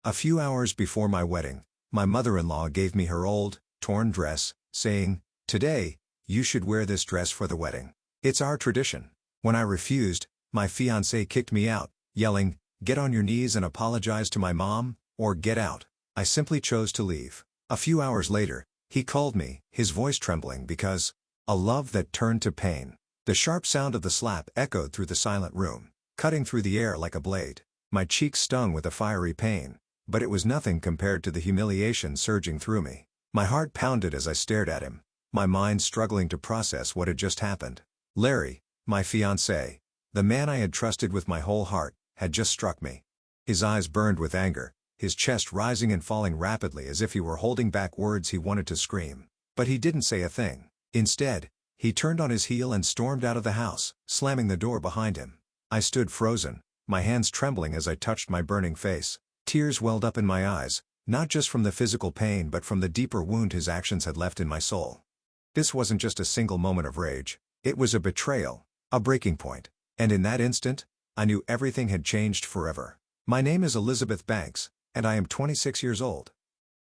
A few hours before my wedding, my mother-in-law gave me her old, torn dress, saying, "Today, you should wear this dress for the wedding. It's our tradition." When I refused, my fiancé kicked me out, yelling, "Get on your knees and apologize to my mom, or get out." I simply chose to leave. A few hours later, he called me, his voice trembling because, a love that turned to pain. The sharp sound of the slap echoed through the silent room, cutting through the air like a blade. My cheeks stung with a fiery pain, but it was nothing compared to the humiliation surging through me. My heart pounded as I stared at him, my mind struggling to process what had just happened. Larry, my fiancé, the man I had trusted with my whole heart, had just struck me. His eyes burned with anger, his chest rising and falling rapidly as if he were holding back words he wanted to scream. But he didn't say a thing. Instead, he turned on his heel and stormed out of the house, slamming the door behind him. I stood frozen, my hands trembling as I touched my burning face. Tears welled up in my eyes, not just from the physical pain but from the deeper wound his actions had left in my soul. This wasn't just a single moment of rage, it was a betrayal, a breaking point. And in that instant, I knew everything had changed forever. My name is Elizabeth Banks, and I am 26 years old.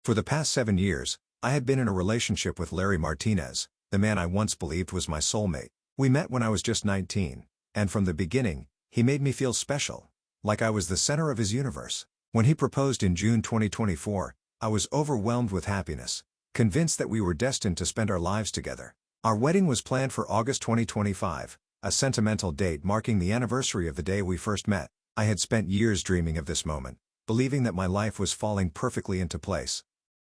For the past 7 years, I had been in a relationship with Larry Martinez, the man I once believed was my soulmate. We met when I was just 19, and from the beginning, he made me feel special, like I was the center of his universe. When he proposed in June 2024, I was overwhelmed with happiness, convinced that we were destined to spend our lives together. Our wedding was planned for August 2025, a sentimental date marking the anniversary of the day we first met. I had spent years dreaming of this moment, believing that my life was falling perfectly into place.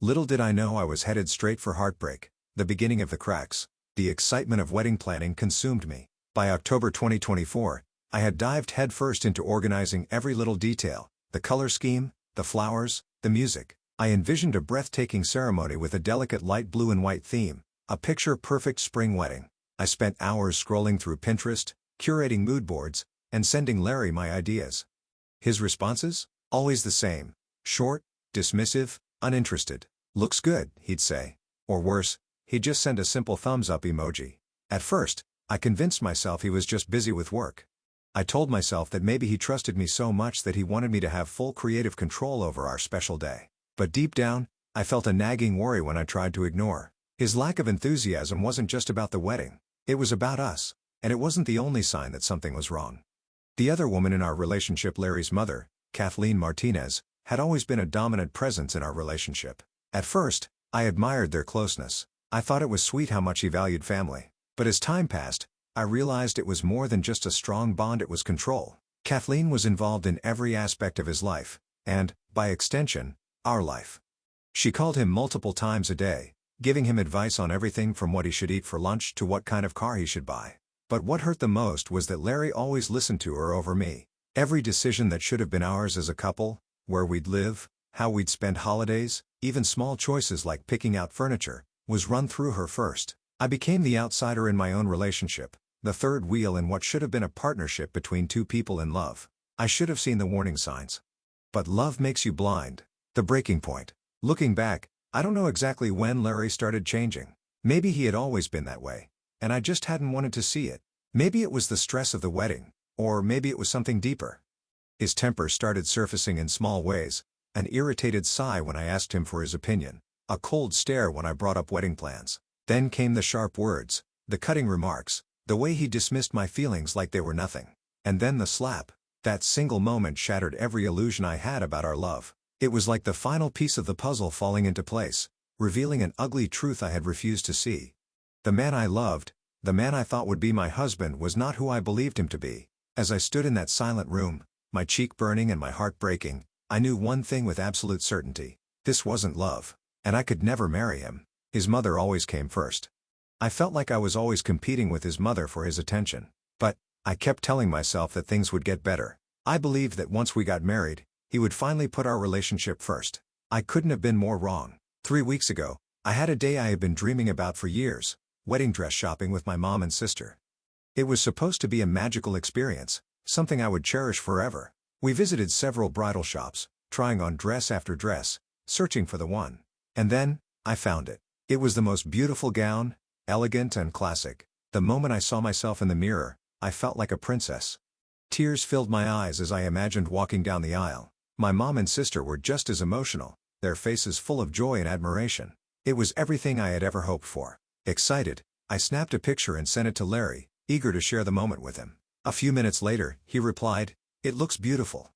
Little did I know I was headed straight for heartbreak, the beginning of the cracks. The excitement of wedding planning consumed me. By October 2024, I had dived headfirst into organizing every little detail, the color scheme, the flowers, the music. I envisioned a breathtaking ceremony with a delicate light blue and white theme, a picture-perfect spring wedding. I spent hours scrolling through Pinterest, curating mood boards, and sending Larry my ideas. His responses? Always the same. Short, dismissive, uninterested. "Looks good," he'd say. Or worse, he'd just send a simple thumbs-up emoji. At first, I convinced myself he was just busy with work. I told myself that maybe he trusted me so much that he wanted me to have full creative control over our special day. But deep down, I felt a nagging worry when I tried to ignore. His lack of enthusiasm wasn't just about the wedding, it was about us, and it wasn't the only sign that something was wrong. The other woman in our relationship, Larry's mother, Kathleen Martinez, had always been a dominant presence in our relationship. At first, I admired their closeness. I thought it was sweet how much he valued family. But as time passed, I realized it was more than just a strong bond, it was control. Kathleen was involved in every aspect of his life, and, by extension, our life. She called him multiple times a day, giving him advice on everything from what he should eat for lunch to what kind of car he should buy. But what hurt the most was that Larry always listened to her over me. Every decision that should have been ours as a couple, where we'd live, how we'd spend holidays, even small choices like picking out furniture, was run through her first. I became the outsider in my own relationship, the third wheel in what should have been a partnership between two people in love. I should have seen the warning signs. But love makes you blind. The breaking point. Looking back, I don't know exactly when Larry started changing. Maybe he had always been that way, and I just hadn't wanted to see it. Maybe it was the stress of the wedding, or maybe it was something deeper. His temper started surfacing in small ways, an irritated sigh when I asked him for his opinion, a cold stare when I brought up wedding plans. Then came the sharp words, the cutting remarks, the way he dismissed my feelings like they were nothing. And then the slap. That single moment shattered every illusion I had about our love. It was like the final piece of the puzzle falling into place, revealing an ugly truth I had refused to see. The man I loved, the man I thought would be my husband, was not who I believed him to be. As I stood in that silent room, my cheek burning and my heart breaking, I knew one thing with absolute certainty. This wasn't love, and I could never marry him. His mother always came first. I felt like I was always competing with his mother for his attention. But I kept telling myself that things would get better. I believed that once we got married, he would finally put our relationship first. I couldn't have been more wrong. 3 weeks ago, I had a day I had been dreaming about for years, wedding dress shopping with my mom and sister. It was supposed to be a magical experience, something I would cherish forever. We visited several bridal shops, trying on dress after dress, searching for the one. And then, I found it. It was the most beautiful gown, elegant and classic. The moment I saw myself in the mirror, I felt like a princess. Tears filled my eyes as I imagined walking down the aisle, My mom and sister were just as emotional, their faces full of joy and admiration. It was everything I had ever hoped for. Excited, I snapped a picture and sent it to Larry, eager to share the moment with him. A few minutes later, he replied, "It looks beautiful."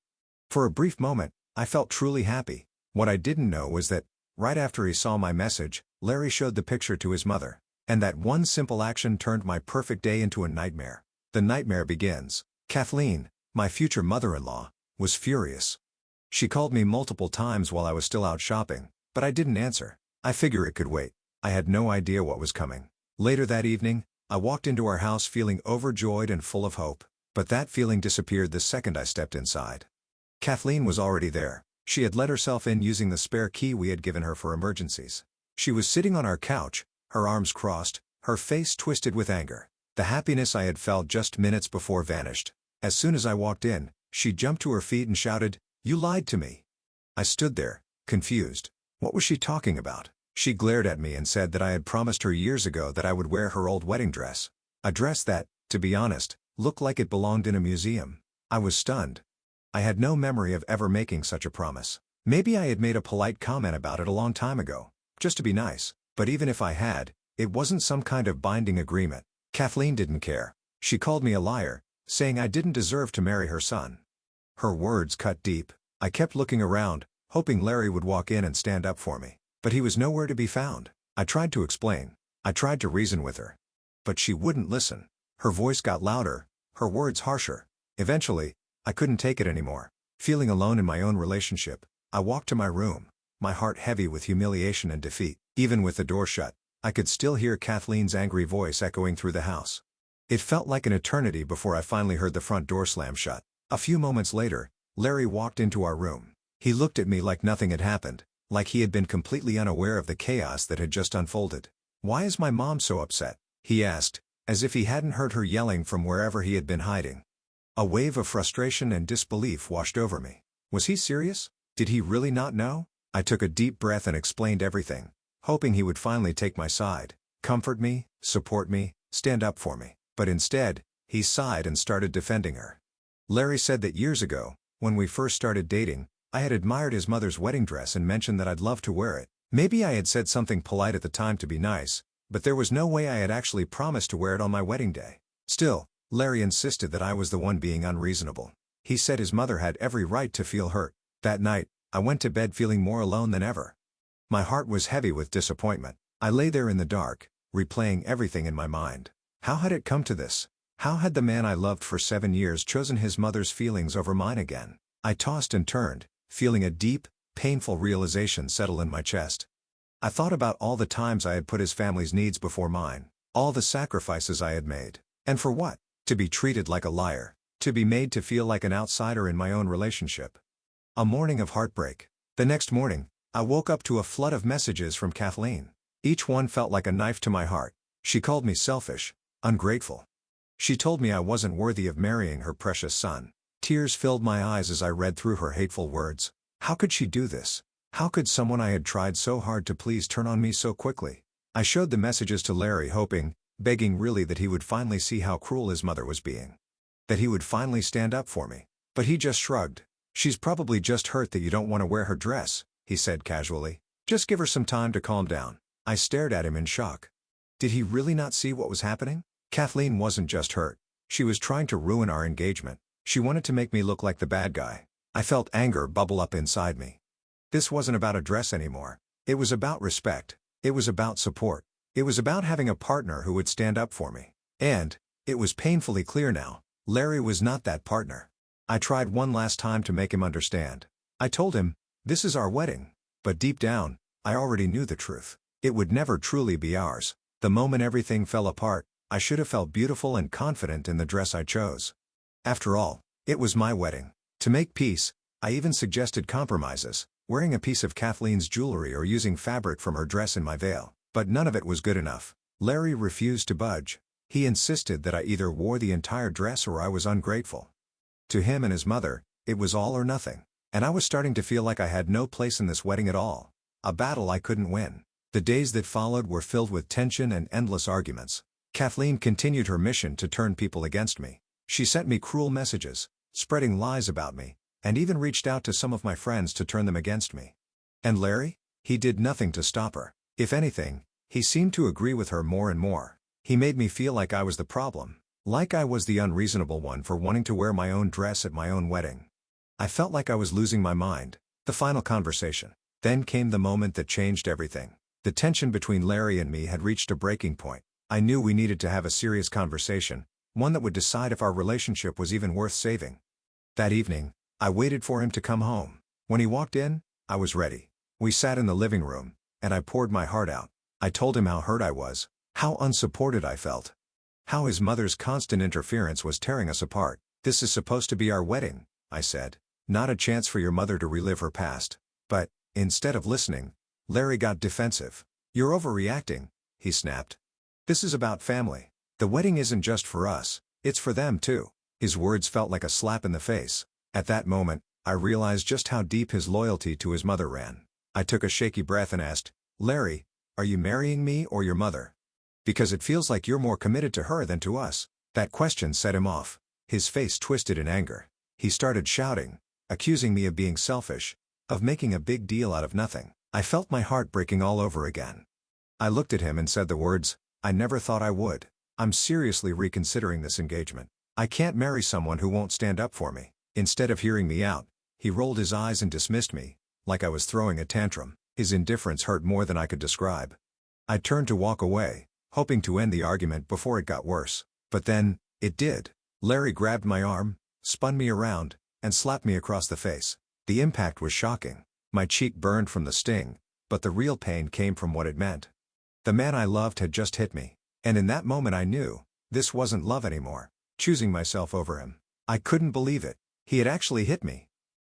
For a brief moment, I felt truly happy. What I didn't know was that, right after he saw my message, Larry showed the picture to his mother. And that one simple action turned my perfect day into a nightmare. The nightmare begins. Kathleen, my future mother-in-law, was furious. She called me multiple times while I was still out shopping, but I didn't answer. I figure it could wait. I had no idea what was coming. Later that evening, I walked into our house feeling overjoyed and full of hope, but that feeling disappeared the second I stepped inside. Kathleen was already there. She had let herself in using the spare key we had given her for emergencies. She was sitting on our couch, her arms crossed, her face twisted with anger. The happiness I had felt just minutes before vanished. As soon as I walked in, she jumped to her feet and shouted, "You lied to me." I stood there, confused. What was she talking about? She glared at me and said that I had promised her years ago that I would wear her old wedding dress. A dress that, to be honest, looked like it belonged in a museum. I was stunned. I had no memory of ever making such a promise. Maybe I had made a polite comment about it a long time ago, just to be nice. But even if I had, it wasn't some kind of binding agreement. Kathleen didn't care. She called me a liar, saying I didn't deserve to marry her son. Her words cut deep. I kept looking around, hoping Larry would walk in and stand up for me. But he was nowhere to be found. I tried to explain. I tried to reason with her. But she wouldn't listen. Her voice got louder, her words harsher. Eventually, I couldn't take it anymore. Feeling alone in my own relationship, I walked to my room, my heart heavy with humiliation and defeat. Even with the door shut, I could still hear Kathleen's angry voice echoing through the house. It felt like an eternity before I finally heard the front door slam shut. A few moments later, Larry walked into our room. He looked at me like nothing had happened, like he had been completely unaware of the chaos that had just unfolded. "Why is my mom so upset?" he asked, as if he hadn't heard her yelling from wherever he had been hiding. A wave of frustration and disbelief washed over me. Was he serious? Did he really not know? I took a deep breath and explained everything, hoping he would finally take my side, comfort me, support me, stand up for me. But instead, he sighed and started defending her. Larry said that years ago, when we first started dating, I had admired his mother's wedding dress and mentioned that I'd love to wear it. Maybe I had said something polite at the time to be nice, but there was no way I had actually promised to wear it on my wedding day. Still, Larry insisted that I was the one being unreasonable. He said his mother had every right to feel hurt. That night, I went to bed feeling more alone than ever. My heart was heavy with disappointment. I lay there in the dark, replaying everything in my mind. How had it come to this? How had the man I loved for 7 years chosen his mother's feelings over mine again? I tossed and turned, feeling a deep, painful realization settle in my chest. I thought about all the times I had put his family's needs before mine, all the sacrifices I had made. And for what? To be treated like a liar, to be made to feel like an outsider in my own relationship. A morning of heartbreak. The next morning, I woke up to a flood of messages from Kathleen. Each one felt like a knife to my heart. She called me selfish, ungrateful. She told me I wasn't worthy of marrying her precious son. Tears filled my eyes as I read through her hateful words. How could she do this? How could someone I had tried so hard to please turn on me so quickly? I showed the messages to Larry hoping, begging really that he would finally see how cruel his mother was being. That he would finally stand up for me. But he just shrugged. "She's probably just hurt that you don't want to wear her dress," he said casually. "Just give her some time to calm down." I stared at him in shock. Did he really not see what was happening? Kathleen wasn't just hurt. She was trying to ruin our engagement. She wanted to make me look like the bad guy. I felt anger bubble up inside me. This wasn't about a dress anymore. It was about respect. It was about support. It was about having a partner who would stand up for me. And, it was painfully clear now, Larry was not that partner. I tried one last time to make him understand. I told him, "This is our wedding." But deep down, I already knew the truth. It would never truly be ours. The moment everything fell apart, I should have felt beautiful and confident in the dress I chose. After all, it was my wedding. To make peace, I even suggested compromises, wearing a piece of Kathleen's jewelry or using fabric from her dress in my veil. But none of it was good enough. Larry refused to budge. He insisted that I either wore the entire dress or I was ungrateful. To him and his mother, it was all or nothing. And I was starting to feel like I had no place in this wedding at all. A battle I couldn't win. The days that followed were filled with tension and endless arguments. Kathleen continued her mission to turn people against me. She sent me cruel messages, spreading lies about me, and even reached out to some of my friends to turn them against me. And Larry? He did nothing to stop her. If anything, he seemed to agree with her more and more. He made me feel like I was the problem, like I was the unreasonable one for wanting to wear my own dress at my own wedding. I felt like I was losing my mind. The final conversation. Then came the moment that changed everything. The tension between Larry and me had reached a breaking point. I knew we needed to have a serious conversation, one that would decide if our relationship was even worth saving. That evening, I waited for him to come home. When he walked in, I was ready. We sat in the living room, and I poured my heart out. I told him how hurt I was, how unsupported I felt, how his mother's constant interference was tearing us apart. "This is supposed to be our wedding," I said. "Not a chance for your mother to relive her past." But, instead of listening, Larry got defensive. "You're overreacting," he snapped. "This is about family. The wedding isn't just for us, it's for them too." His words felt like a slap in the face. At that moment, I realized just how deep his loyalty to his mother ran. I took a shaky breath and asked, "Larry, are you marrying me or your mother? Because it feels like you're more committed to her than to us." That question set him off. His face twisted in anger. He started shouting, accusing me of being selfish, of making a big deal out of nothing. I felt my heart breaking all over again. I looked at him and said the words I never thought I would. "I'm seriously reconsidering this engagement. I can't marry someone who won't stand up for me." Instead of hearing me out, he rolled his eyes and dismissed me, like I was throwing a tantrum. His indifference hurt more than I could describe. I turned to walk away, hoping to end the argument before it got worse. But then, it did. Larry grabbed my arm, spun me around, and slapped me across the face. The impact was shocking. My cheek burned from the sting, but the real pain came from what it meant. The man I loved had just hit me, and in that moment I knew, this wasn't love anymore. Choosing myself over him. I couldn't believe it. He had actually hit me.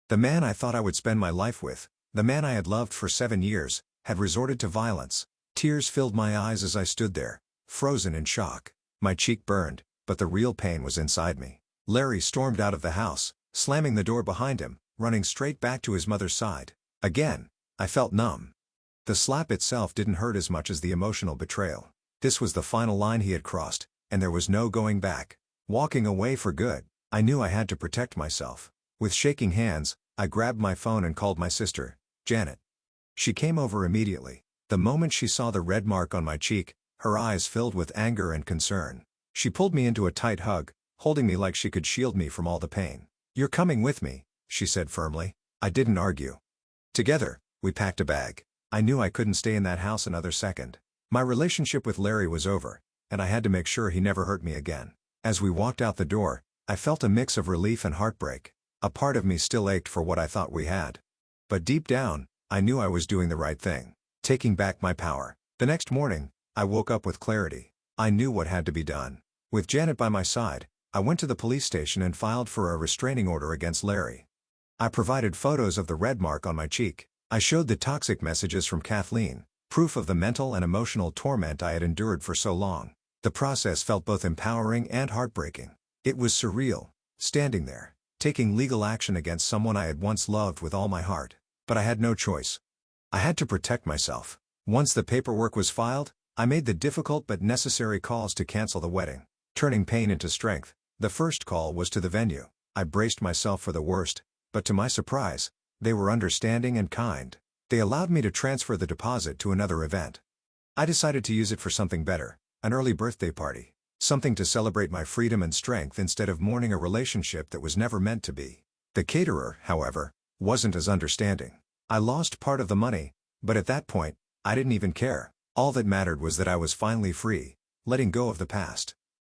The man I thought I would spend my life with, the man I had loved for 7 years, had resorted to violence. Tears filled my eyes as I stood there, frozen in shock. My cheek burned, but the real pain was inside me. Larry stormed out of the house, slamming the door behind him, running straight back to his mother's side. Again, I felt numb. The slap itself didn't hurt as much as the emotional betrayal. This was the final line he had crossed, and there was no going back. Walking away for good, I knew I had to protect myself. With shaking hands, I grabbed my phone and called my sister, Janet. She came over immediately. The moment she saw the red mark on my cheek, her eyes filled with anger and concern. She pulled me into a tight hug, holding me like she could shield me from all the pain. "You're coming with me," she said firmly. I didn't argue. Together, we packed a bag. I knew I couldn't stay in that house another second. My relationship with Larry was over, and I had to make sure he never hurt me again. As we walked out the door, I felt a mix of relief and heartbreak. A part of me still ached for what I thought we had. But deep down, I knew I was doing the right thing, taking back my power. The next morning, I woke up with clarity. I knew what had to be done. With Janet by my side, I went to the police station and filed for a restraining order against Larry. I provided photos of the red mark on my cheek. I showed the toxic messages from Kathleen, proof of the mental and emotional torment I had endured for so long. The process felt both empowering and heartbreaking. It was surreal, standing there, taking legal action against someone I had once loved with all my heart. But I had no choice. I had to protect myself. Once the paperwork was filed, I made the difficult but necessary calls to cancel the wedding. Turning pain into strength, the first call was to the venue. I braced myself for the worst, but to my surprise, they were understanding and kind. They allowed me to transfer the deposit to another event. I decided to use it for something better, an early birthday party. Something to celebrate my freedom and strength instead of mourning a relationship that was never meant to be. The caterer, however, wasn't as understanding. I lost part of the money, but at that point, I didn't even care. All that mattered was that I was finally free, letting go of the past.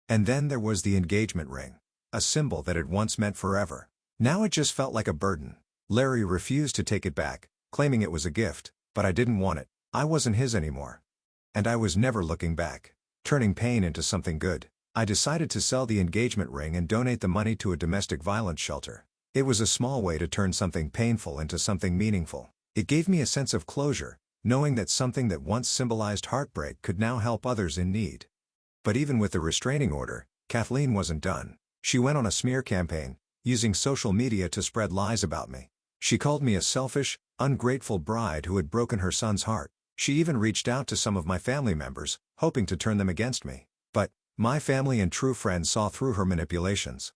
And then there was the engagement ring, a symbol that had once meant forever. Now it just felt like a burden. Larry refused to take it back, claiming it was a gift, but I didn't want it. I wasn't his anymore. And I was never looking back. Turning pain into something good, I decided to sell the engagement ring and donate the money to a domestic violence shelter. It was a small way to turn something painful into something meaningful. It gave me a sense of closure, knowing that something that once symbolized heartbreak could now help others in need. But even with the restraining order, Kathleen wasn't done. She went on a smear campaign, using social media to spread lies about me. She called me a selfish, ungrateful bride who had broken her son's heart. She even reached out to some of my family members, hoping to turn them against me. But my family and true friends saw through her manipulations.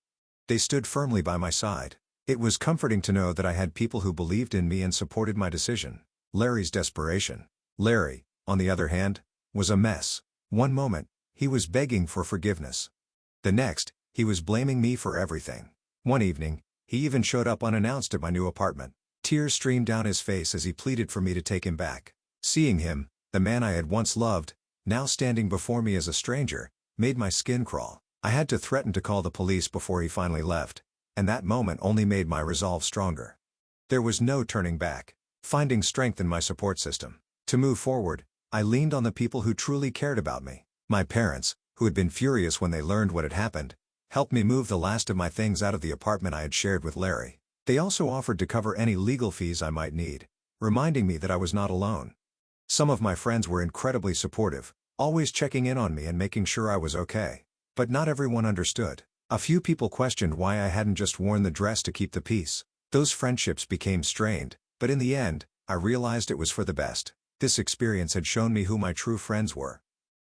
They stood firmly by my side. It was comforting to know that I had people who believed in me and supported my decision. Larry's desperation. Larry, on the other hand, was a mess. One moment, he was begging for forgiveness. The next, he was blaming me for everything. One evening, he even showed up unannounced at my new apartment. Tears streamed down his face as he pleaded for me to take him back. Seeing him, the man I had once loved, now standing before me as a stranger, made my skin crawl. I had to threaten to call the police before he finally left, and that moment only made my resolve stronger. There was no turning back. Finding strength in my support system. To move forward, I leaned on the people who truly cared about me. My parents, who had been furious when they learned what had happened, helped me move the last of my things out of the apartment I had shared with Larry. They also offered to cover any legal fees I might need, reminding me that I was not alone. Some of my friends were incredibly supportive, always checking in on me and making sure I was okay. But not everyone understood. A few people questioned why I hadn't just worn the dress to keep the peace. Those friendships became strained, but in the end, I realized it was for the best. This experience had shown me who my true friends were.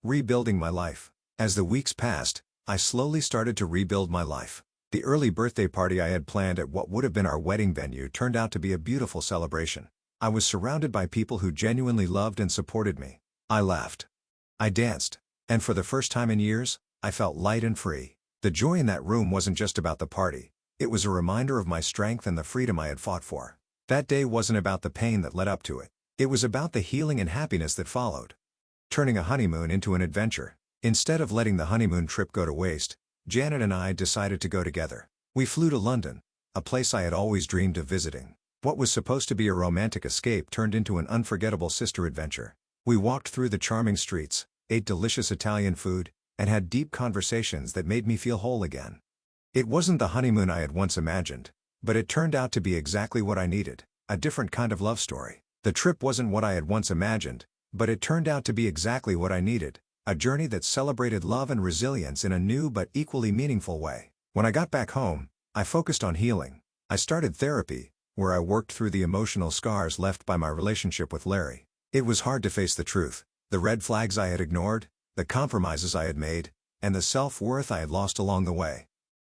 Rebuilding my life. As the weeks passed, I slowly started to rebuild my life. The early birthday party I had planned at what would have been our wedding venue turned out to be a beautiful celebration. I was surrounded by people who genuinely loved and supported me. I laughed. I danced. And for the first time in years, I felt light and free. The joy in that room wasn't just about the party. It was a reminder of my strength and the freedom I had fought for. That day wasn't about the pain that led up to it. It was about the healing and happiness that followed. Turning a honeymoon into an adventure. Instead of letting the honeymoon trip go to waste, Janet and I decided to go together. We flew to London, a place I had always dreamed of visiting. What was supposed to be a romantic escape turned into an unforgettable sister adventure. We walked through the charming streets, ate delicious Italian food, and had deep conversations that made me feel whole again. It wasn't the honeymoon I had once imagined, but it turned out to be exactly what I needed, a different kind of love story. The trip wasn't what I had once imagined, but it turned out to be exactly what I needed, a journey that celebrated love and resilience in a new but equally meaningful way. When I got back home, I focused on healing. I started therapy, where I worked through the emotional scars left by my relationship with Larry. It was hard to face the truth, the red flags I had ignored, the compromises I had made, and the self-worth I had lost along the way.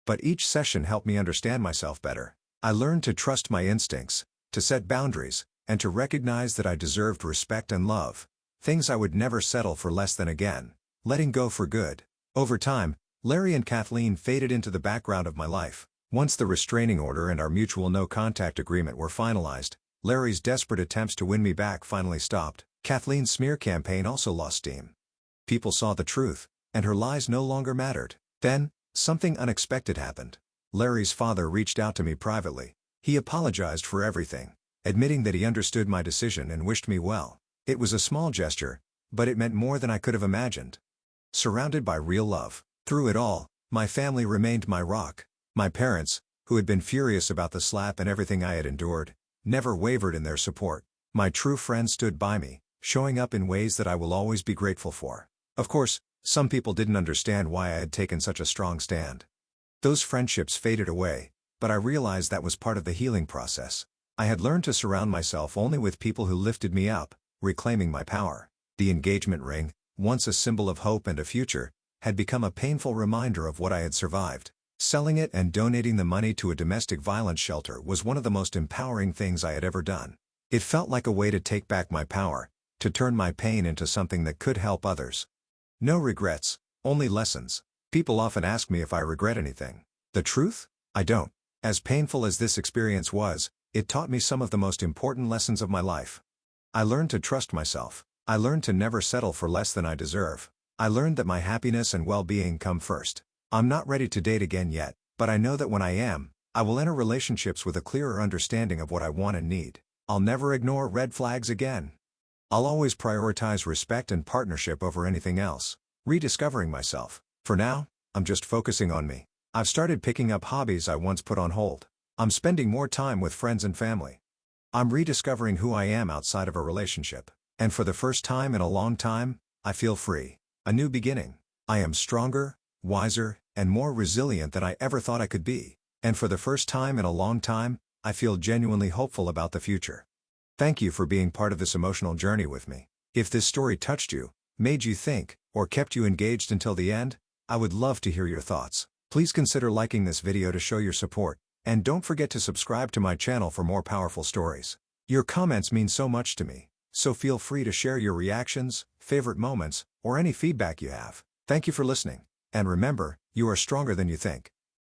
But each session helped me understand myself better. I learned to trust my instincts, to set boundaries, and to recognize that I deserved respect and love, things I would never settle for less than again. Letting go for good. Over time, Larry and Kathleen faded into the background of my life. Once the restraining order and our mutual no-contact agreement were finalized, Larry's desperate attempts to win me back finally stopped. Kathleen's smear campaign also lost steam. People saw the truth, and her lies no longer mattered. Then, something unexpected happened. Larry's father reached out to me privately. He apologized for everything, admitting that he understood my decision and wished me well. It was a small gesture, but it meant more than I could have imagined. Surrounded by real love. Through it all, my family remained my rock. My parents, who had been furious about the slap and everything I had endured, never wavered in their support. My true friends stood by me, showing up in ways that I will always be grateful for. Of course, some people didn't understand why I had taken such a strong stand. Those friendships faded away, but I realized that was part of the healing process. I had learned to surround myself only with people who lifted me up, reclaiming my power. The engagement ring, once a symbol of hope and a future, had become a painful reminder of what I had survived. Selling it and donating the money to a domestic violence shelter was one of the most empowering things I had ever done. It felt like a way to take back my power, to turn my pain into something that could help others. No regrets, only lessons. People often ask me if I regret anything. The truth? I don't. As painful as this experience was, it taught me some of the most important lessons of my life. I learned to trust myself. I learned to never settle for less than I deserve. I learned that my happiness and well-being come first. I'm not ready to date again yet, but I know that when I am, I will enter relationships with a clearer understanding of what I want and need. I'll never ignore red flags again. I'll always prioritize respect and partnership over anything else. Rediscovering myself. For now, I'm just focusing on me. I've started picking up hobbies I once put on hold. I'm spending more time with friends and family. I'm rediscovering who I am outside of a relationship. And for the first time in a long time, I feel free. A new beginning. I am stronger, wiser, and more resilient than I ever thought I could be. And for the first time in a long time, I feel genuinely hopeful about the future. Thank you for being part of this emotional journey with me. If this story touched you, made you think, or kept you engaged until the end, I would love to hear your thoughts. Please consider liking this video to show your support, And don't forget to subscribe to my channel for more powerful stories. Your comments mean so much to me, so feel free to share your reactions, favorite moments, or any feedback you have. Thank you for listening. And remember, you are stronger than you think.